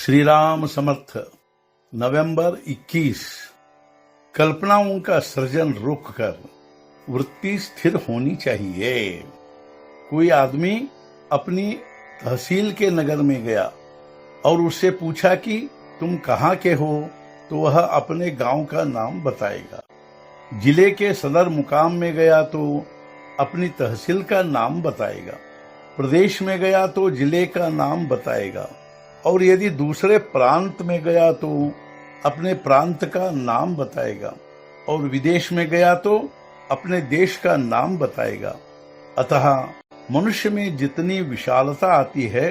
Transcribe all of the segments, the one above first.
श्री राम समर्थ। नवंबर 21। कल्पनाओं का सृजन रोककर वृत्ति स्थिर होनी चाहिए। कोई आदमी अपनी तहसील के नगर में गया और उससे पूछा कि तुम कहाँ के हो, तो वह अपने गांव का नाम बताएगा। जिले के सदर मुकाम में गया तो अपनी तहसील का नाम बताएगा। प्रदेश में गया तो जिले का नाम बताएगा, और यदि दूसरे प्रांत में गया तो अपने प्रांत का नाम बताएगा, और विदेश में गया तो अपने देश का नाम बताएगा। अतः मनुष्य में जितनी विशालता आती है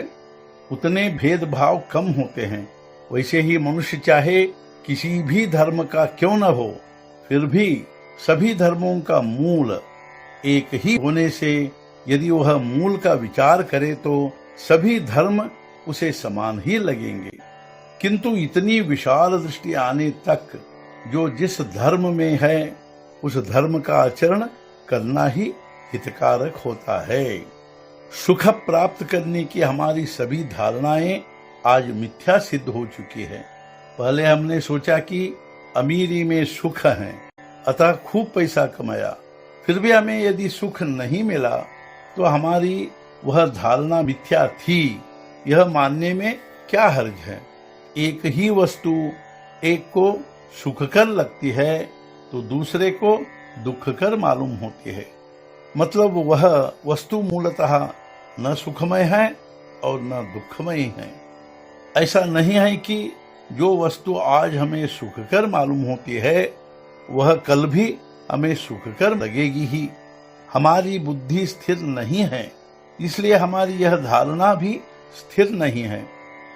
उतने भेदभाव कम होते हैं। वैसे ही मनुष्य चाहे किसी भी धर्म का क्यों न हो, फिर भी सभी धर्मों का मूल एक ही होने से यदि वह मूल का विचार करे तो सभी धर्म उसे समान ही लगेंगे। किंतु इतनी विशाल दृष्टि आने तक जो जिस धर्म में है उस धर्म का आचरण करना ही हितकारक होता है। सुख प्राप्त करने की हमारी सभी धारणाएं आज मिथ्या सिद्ध हो चुकी है। पहले हमने सोचा कि अमीरी में सुख है, अतः खूब पैसा कमाया, फिर भी हमें यदि सुख नहीं मिला तो हमारी वह धारणा मिथ्या थी। यह मानने में क्या हर्ज है। एक ही वस्तु एक को सुखकर लगती है तो दूसरे को दुखकर मालूम होती है। मतलब वह वस्तु मूलतः न सुखमय है और न दुखमय है। ऐसा नहीं है कि जो वस्तु आज हमें सुखकर मालूम होती है वह कल भी हमें सुखकर लगेगी ही। हमारी बुद्धि स्थिर नहीं है, इसलिए हमारी यह धारणा भी स्थिर नहीं है।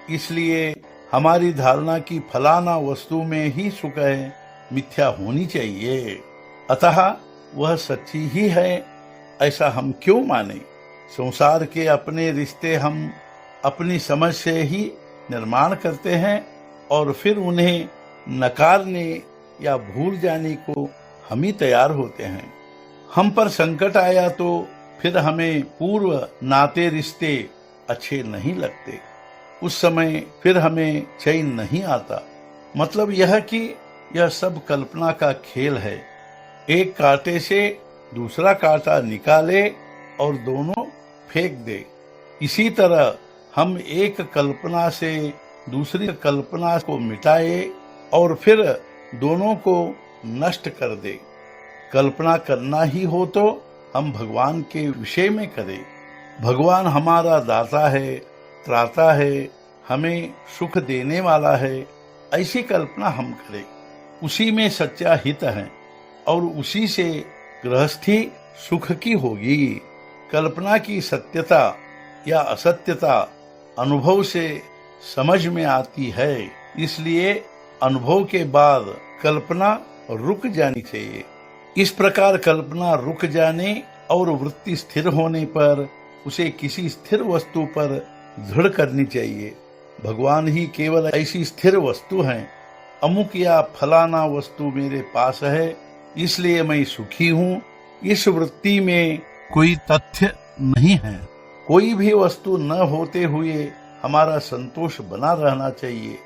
इसलिए हमारी धारणा की फलाना वस्तु में ही सुख है मिथ्या होनी चाहिए। अतः वह सच्ची ही है ऐसा हम क्यों माने। संसार के अपने रिश्ते हम अपनी समझ से ही निर्माण करते हैं और फिर उन्हें नकारने या भूल जाने को हम ही तैयार होते हैं। हम पर संकट आया तो फिर हमें पूर्व नाते रिश्ते अच्छे नहीं लगते। उस समय फिर हमें चैन नहीं आता। मतलब यह कि यह सब कल्पना का खेल है। एक कांटे से दूसरा कांटा निकाले और दोनों फेंक दे। इसी तरह हम एक कल्पना से दूसरी कल्पना को मिटाए और फिर दोनों को नष्ट कर दे। कल्पना करना ही हो तो हम भगवान के विषय में करें। भगवान हमारा दाता है, त्राता है, हमें सुख देने वाला है, ऐसी कल्पना हम करें। उसी में सच्चा हित है और उसी से गृहस्थी सुख की होगी। कल्पना की सत्यता या असत्यता अनुभव से समझ में आती है, इसलिए अनुभव के बाद कल्पना रुक जानी चाहिए। इस प्रकार कल्पना रुक जाने और वृत्ति स्थिर होने पर उसे किसी स्थिर वस्तु पर दृढ़ करनी चाहिए। भगवान ही केवल ऐसी स्थिर वस्तु हैं। अमुक या फलाना वस्तु मेरे पास है इसलिए मैं सुखी हूँ, इस वृत्ति में कोई तथ्य नहीं है। कोई भी वस्तु न होते हुए हमारा संतोष बना रहना चाहिए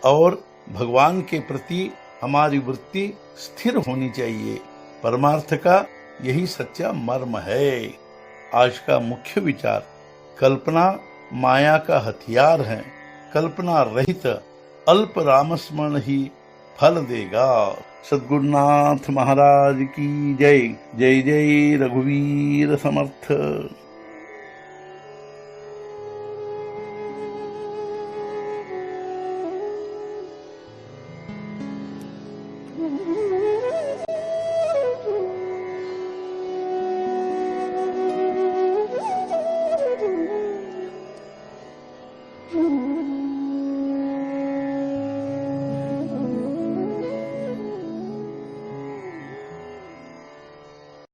और भगवान के प्रति हमारी वृत्ति स्थिर होनी चाहिए। परमार्थ का यही सच्चा मर्म है। आज का मुख्य विचार, कल्पना माया का हथियार है। कल्पना रहित अल्प रामस्मरण ही फल देगा। सद्गुरुनाथ महाराज की जय। जय जय रघुवीर समर्थ।